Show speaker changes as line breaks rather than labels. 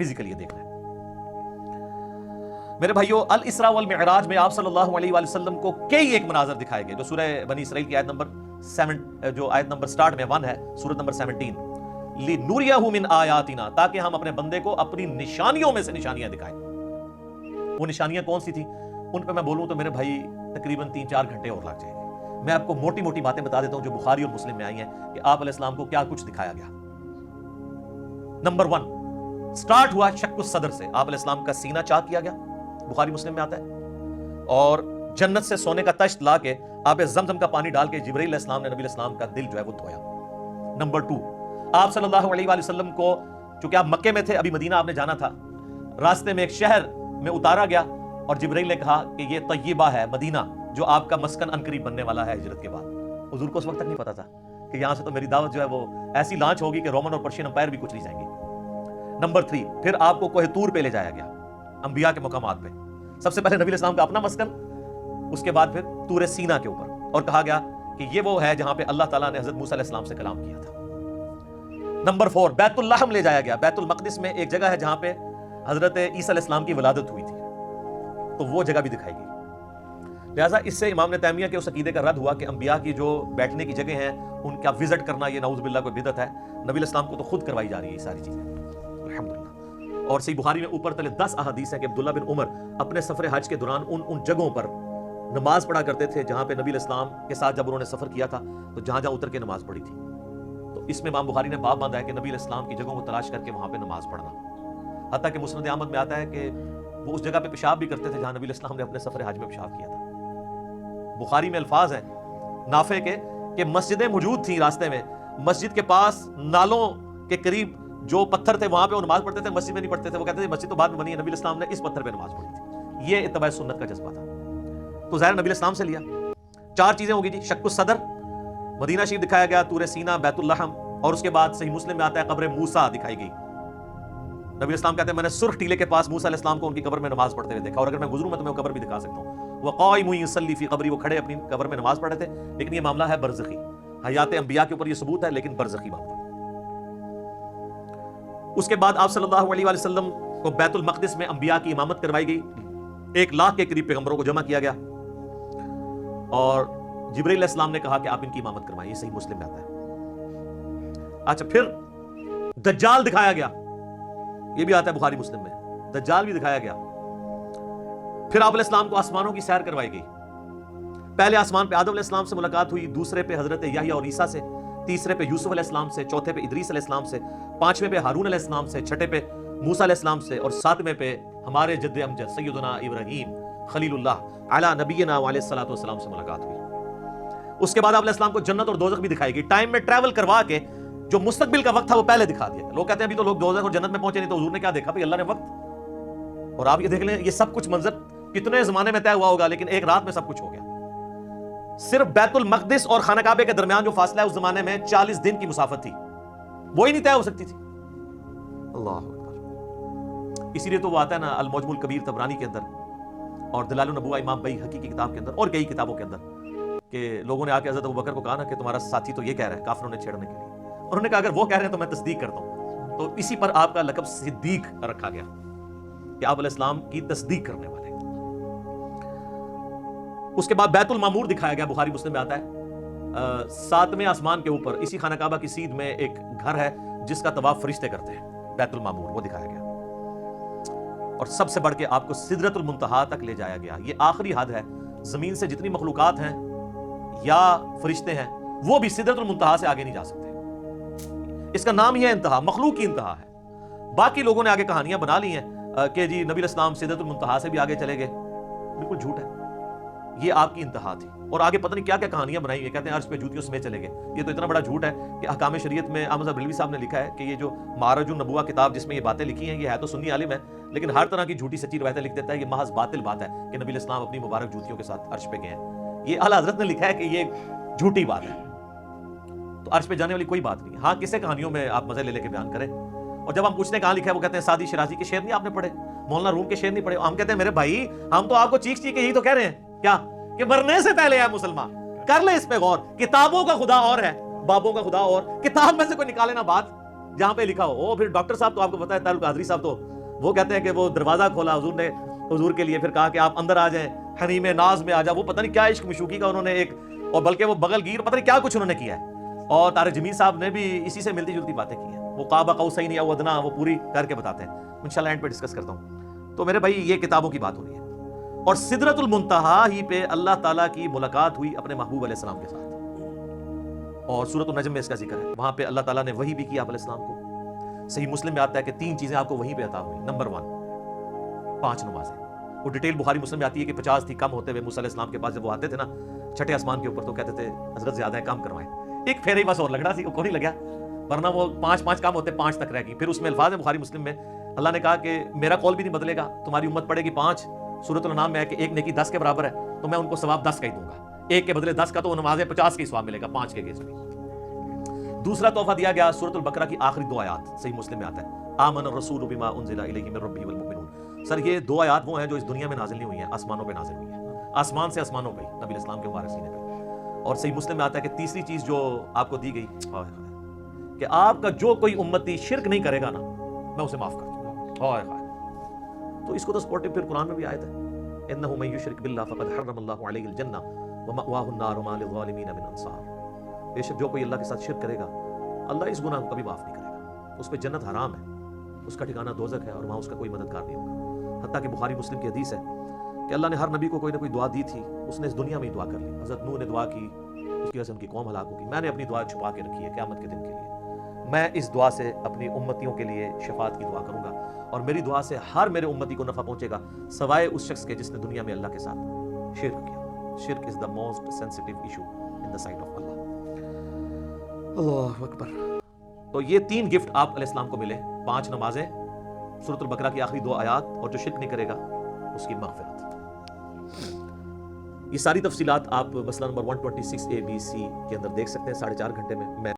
Physically دیکھنا ہے۔ میرے بھائیو، الاسراء والمعراج میں آپ صلی اللہ علیہ وآلہ وسلم کو کئی ایک مناظر دکھائے گئے، جو سورہ بنی اسرائیل کی آیت نمبر 7 جو آیت نمبر سٹارٹ میں 1 ہے، سورۃ نمبر 17، لِنُرِيَهُ مِنْ آیاتنا، تاکہ ہم اپنے بندے کو اپنی نشانیوں میں سے نشانیاں دکھائیں۔ وہ نشانیاں کون سی تھیں؟ ان پہ میں بولوں تو میرے بھائی تقریباً 3-4 گھنٹے اور لگ جائیں گے۔ میں آپ کو موٹی موٹی باتیں بتا دیتا ہوں جو بخاری اور مسلم میں آئی ہیں کہ آپ علیہ السلام کو کیا کچھ دکھایا گیا۔ نمبر 1 سٹارٹ ہوا شق الصدر سے، آپ علیہ السلام کا سینہ چاک کیا گیا، بخاری مسلم میں آتا ہے، اور جنت سے سونے کا تشت لا کے آب زمزم کا پانی ڈال کے جبرائیل علیہ السلام نے نبی علیہ السلام کا دل جو ہے وہ دھویا۔ نمبر 2 آپ صلی اللہ علیہ وآلہ وسلم کو، چونکہ آپ مکے میں تھے، ابھی مدینہ آپ نے جانا تھا، راستے میں ایک شہر میں اتارا گیا اور جبرائیل نے کہا کہ یہ طیبہ ہے، مدینہ، جو آپ کا مسکن عنقریب بننے والا ہے ہجرت کے بعد۔ حضور کو اس وقت تک نہیں پتا تھا کہ یہاں سے تو میری دعوت جو ہے وہ ایسی لانچ ہوگی کہ رومن اور پرشین امپائر بھی کچھ نہیں جائیں گے۔ نمبر 3 پھر آپ کو کوہ طور پہ لے جایا گیا، انبیاء کے مقامات پہ، سب سے پہلے نبی علیہ السلام کا اپنا مسکن، اس کے بعد پھر طور سینا کے اوپر، اور کہا گیا کہ یہ وہ ہے جہاں پہ اللہ تعالیٰ نے حضرت موسیٰ علیہ السلام سے کلام کیا تھا۔ نمبر 4 بیت اللحم لے جایا گیا، بیت المقدس میں ایک جگہ ہے جہاں پہ حضرت عیسیٰ علیہ السلام کی ولادت ہوئی تھی، تو وہ جگہ بھی دکھائی گئی۔ لہٰذا اس سے امام نے تیمیہ کے اس عقیدے کا رد ہوا کہ انبیاء کی جو بیٹھنے کی جگہ ہیں ان کا وزٹ کرنا یہ نعوذ باللہ کوئی بدعت ہے، نبی علیہ السلام کو تو خود کروائی جا رہی ہے یہ ساری چیزیں، الحمدللہ۔ اور صحیح بخاری میں اوپر تلے 10 احادیث ہیں کہ عبداللہ بن عمر اپنے سفر حج کے دوران ان جگہوں پر نماز پڑھا کرتے تھے جہاں پہ نبی علیہ السلام کے ساتھ جب انہوں نے سفر کیا تھا تو جہاں جہاں اتر کے نماز پڑھی تھی۔ تو اس میں امام بخاری نے باب باندھا ہے کہ نبی علیہ السلام کی جگہوں کو تلاش کر کے وہاں پہ نماز پڑھنا، حتیٰ کہ مسند احمد میں آتا ہے کہ وہ اس جگہ پہ پیشاب بھی کرتے تھے جہاں نبی علیہ السلام نے اپنے سفر حج میں پیشاب کیا تھا۔ بخاری میں الفاظ ہیں نافع کے کہ مسجدیں موجود تھیں راستے میں، مسجد کے پاس نالوں کے قریب جو پتھر تھے وہاں پہ وہ نماز پڑھتے تھے، مسجد میں نہیں پڑھتے تھے، وہ کہتے تھے مسجد تو بعد میں بنی ہے، نبی علیہ السلام نے اس پتھر پہ نماز پڑھی تھی۔ یہ اتباع سنت کا جذبہ تھا، تو ظاہر نبی علیہ السلام سے لیا۔ 4 چیزیں ہوگی جی، شق الصدر، مدینہ شریف دکھایا گیا، طور سینا، بیت اللحم، اور اس کے بعد صحیح مسلم میں آتا ہے قبر موسیٰ دکھائی گئی۔ نبی علیہ السلام کہتے ہیں میں نے سرخ ٹیلے کے پاس موسیٰ علیہ السلام کو ان کی قبر میں نماز پڑھتے ہوئے دیکھا، اور اگر میں گزروں میں تو میں وہ قبر بھی دکھا سکتا ہوں۔ وقائم یصلی فی قبری، وہ کھڑے اپنی قبر میں نماز پڑھ رہے تھے، لیکن یہ معاملہ ہے برزخی، حیات انبیاء کے اوپر یہ ثبوت ہے لیکن برزخی معاملہ۔ اس کے بعد آپ صلی اللہ علیہ وآلہ وسلم کو بیت المقدس میں انبیاء کی امامت کروائی گئی، 1 لاکھ کے قریب پیغمبروں کو جمع کیا گیا، اور جبرائیل علیہ السلام نے کہا کہ آپ ان کی امامت کروائیں، یہ صحیح مسلم میں آتا ہے۔ اچھا پھر دجال دکھایا گیا، یہ بھی آتا ہے بخاری مسلم میں، دجال بھی دکھایا گیا۔ پھر آپ علیہ السلام کو آسمانوں کی سیر کروائی گئی، پہلے آسمان پہ آدم علیہ السلام سے ملاقات ہوئی، دوسرے پہ حضرت یحییٰ اور عیسیٰ سے، تیسرے پہ یوسف علیہ السلام سے، چوتھے پہ ادریس علیہ السلام سے، 5ویں پہ ہارون علیہ السلام سے، 6 پہ موسیٰ علیہ السلام سے، اور 7ویں پہ ہمارے جد امجد سیدنا ابراہیم خلیل اللہ علی نبینا علیہ الصلوۃ والسلام سے ملاقات ہوئی۔ اس کے بعد آپ علیہ السلام کو جنت اور دوزخ بھی دکھائی گئی، ٹائم میں ٹریول کروا کے جو مستقبل کا وقت تھا وہ پہلے دکھا دیا۔ لوگ کہتے ہیں ابھی تو لوگ دوزخ اور جنت میں پہنچے نہیں، تو حضور نے کیا دیکھا؟ بھائی اللہ نے وقت، اور آپ یہ دیکھ لیں یہ سب کچھ منظر کتنے زمانے میں طے ہوا ہوگا، لیکن ایک رات میں سب کچھ ہو گیا۔ صرف بیت المقدس اور خانہ کعبہ کے درمیان جو فاصلہ ہے اس زمانے میں 40 دن کی مسافت تھی، وہی نہیں طے ہو سکتی تھی۔ اللہ اکبر۔ اسی لیے تو وہ آتا ہے نا المعجم الکبیر طبرانی کے اندر، اور دلال النبوہ امام بہقی کی کتاب کے اندر، اور کئی کتابوں کے اندر، کہ لوگوں نے آ کے حضرت ابوبکر کو کہا نا کہ تمہارا ساتھی تو یہ کہہ رہا ہے کافروں نے چھیڑنے کے لیے، اور انہوں نے کہا اگر وہ کہہ رہے ہیں تو میں تصدیق کرتا ہوں، تو اسی پر آپ کا لقب صدیق رکھا گیا کہ آپ علیہ السلام کی تصدیق کرنے والے۔ اس کے بعد بیت المعمور دکھایا گیا، بخاری مسلم میں آتا ہے 7ویں آسمان کے اوپر اسی خانہ کعبہ کی سیدھ میں ایک گھر ہے جس کا طواف فرشتے کرتے ہیں، بیت المعمور، وہ دکھایا گیا۔ اور سب سے بڑھ کے آپ کو سدرۃ المنتہا تک لے جایا گیا، یہ آخری حد ہے، زمین سے جتنی مخلوقات ہیں یا فرشتے ہیں وہ بھی سدرۃ المنتہا سے آگے نہیں جا سکتے، اس کا نام ہی ہے انتہا، مخلوق کی انتہا ہے۔ باقی لوگوں نے آگے کہانیاں بنا لی ہیں کہ جی نبی علیہ السلام سدرۃ المنتہا سے بھی آگے چلے گئے، بالکل جھوٹ ہے، یہ آپ کی انتہا تھی، اور آگے پتہ نہیں کیا کیا کہانیاں بنائی ہیں، کہتے ہیں عرش پہ جوتیوں سمیت چلے گئے، یہ تو اتنا بڑا جھوٹ ہے کہ احکام شریعت میں احمد بریلوی صاحب نے لکھا ہے کہ یہ جو معرج النبوہ کتاب جس میں یہ باتیں لکھی ہیں یہ ہے تو سنی عالم ہے، لیکن ہر طرح کی جھوٹی سچی روایتیں لکھ دیتا ہے، یہ محض باطل بات ہے کہ نبی علیہ السلام اپنی مبارک جوتیوں کے ساتھ عرش پہ گئے ہیں، یہ اعلیٰ حضرت نے لکھا ہے کہ یہ جھوٹی بات ہے، تو عرش پہ جانے والی کوئی بات نہیں۔ ہاں کسے کہانیوں میں آپ مزے لے لے کے بیان کریں، اور جب ہم پوچھتے ہیں کہاں لکھا ہے وہ کہتے ہیں سعدی شیرازی کے شعر نہیں آپ نے پڑھے، مولانا روم کے شعر نہیں پڑھے، ہم کہتے ہیں میرے بھائی ہم تو آپ کو چیخ چیخ کے یہی تو کہہ رہے ہیں کیا کہ مرنے سے پہلے ہے مسلمان، کر لے اس پہ غور، کتابوں کا خدا اور ہے، بابوں کا خدا اور، کتاب میں سے کوئی نکالے نا بات، جہاں پہ لکھا ہو. وہ پھر ڈاکٹر صاحب تو آپ کو پتا ہے تعلق قادری صاحب تو وہ کہتے ہیں کہ وہ دروازہ کھولا حضور نے حضور کے لیے, پھر کہا کہ آپ اندر آ جائیں, حریم ناز میں آ جاؤ. وہ پتہ نہیں کیا عشق مشوقی کا انہوں نے ایک, اور بلکہ وہ بغل گیر پتہ نہیں کیا کچھ انہوں نے کیا ہے. اور طارق جمیل صاحب نے بھی اسی سے ملتی جلتی باتیں کی ہیں. وہ قاب قوسین او ادنیٰ وہ پوری کر کے بتاتے ہیں. انشاءاللہ اینڈ پہ ڈسکس کرتا ہوں. تو میرے بھائی یہ کتابوں کی بات ہو رہی ہے, اور سدرۃ المنتہا ہی پہ اللہ تعالیٰ کی ملاقات ہوئی اپنے محبوب علیہ السلام کے ساتھ. اور سورۃ النجم میں اس کا ذکر ہے, وہاں پہ اللہ تعالیٰ نے وحی بھی کیا آپ علیہ السلام کو. صحیح مسلم میں آتا ہے کہ 3 چیزیں آپ کو وہیں پہ عطا ہوئی. نمبر 1 5 نمازیں. وہ ڈیٹیل بخاری مسلم میں آتی ہے کہ 50 تھی, کم ہوتے ہوئے موسیٰ علیہ السلام کے پاس جب وہ آتے تھے نا چھٹے آسمان کے اوپر, تو کہتے تھے حضرت زیادہ ہے کام کروائیں. ایک پھیرے بس اور لگنا سی, کو نہیں لگا, ورنہ وہ 5 کام ہوتے 5 تک رہ گئی. پھر اس میں الفاظ ہیں بخاری مسلم میں, اللہ نے کہا کہ میرا قول بھی نہیں بدلے گا, تمہاری امت پڑے گی 5. سورۃ الانعام میں ہے کہ ایک نیکی 10 کے برابر ہے, تو میں ان کو ثواب 10 کا ہی دوں گا. ایک کے بدلے 10 کا, تو نمازیں 50 کا ہی ثواب ملے گا 5 کے کیس میں. دوسرا تحفہ دیا گیا سورۃ البقرہ کی آخری 2 آیات, صحیح مسلم میں آتا ہے آمن الرسول بما انزل الیہ من ربہ والمؤمنون. سر یہ 2 آیات وہ ہیں جو اس دنیا میں نازل نہیں ہوئی ہیں, آسمانوں پہ نازل ہوئی ہیں, آسمان سے آسمانوں پہ نبی اسلام کے مبارک سینے پہ. اور صحیح مسلم میں آتا ہے کہ تیسری چیز جو آپ کو دی گئی کہ آپ کا جو کوئی امتی شرک نہیں کرے گا نا, میں اسے معاف کر دوں گا. تو اس کو تو سپورٹو پھر قرآن میں بھی آیت ہے, انہ من یشرک باللہ فقد حرم اللہ علیہ الجنہ ومأواہ النار وما للظالمین من انصار. بے شک جو کوئی اللہ کے ساتھ شرک کرے گا, اللہ اس گناہ کو کبھی معاف نہیں کرے گا, اس پہ جنت حرام ہے, اس کا ٹھکانہ دوزخ ہے, اور وہاں اس کا کوئی مددگار نہیں ہوگا. حتیٰ کہ بخاری مسلم کی حدیث ہے کہ اللہ نے ہر نبی کو کوئی نہ کوئی دعا دی تھی, اس نے اس دنیا میں ہی دعا کر لی. حضرت نوح نے دعا کی, اس کی وجہ سے ان کی قوم ہلاک ہوگی. میں نے اپنی دعا چھپا کے رکھی ہے قیامت کے دن کے لیے. میں اس دعا سے اپنی امتیوں کے لیے شفاعت کی دعا کروں گا, اور میری دعا سے ہر میرے امتی کو نفع پہنچے گا, سوائے اس شخص کے جس نے دنیا میں اللہ کے ساتھ شرک کیا. شرک is the most sensitive issue in the sight of Allah. اللہ اکبر. تو یہ 3 گفٹ آپ علیہ السلام کو ملے, 5 نمازیں, سورۃ البقرہ کی آخری 2 آیات, اور جو شرک نہیں کرے گا اس کی مغفرت. یہ ساری تفصیلات آپ مسئلہ نمبر 126 ABC کے اندر دیکھ سکتے ہیں 4.5 گھنٹے میں.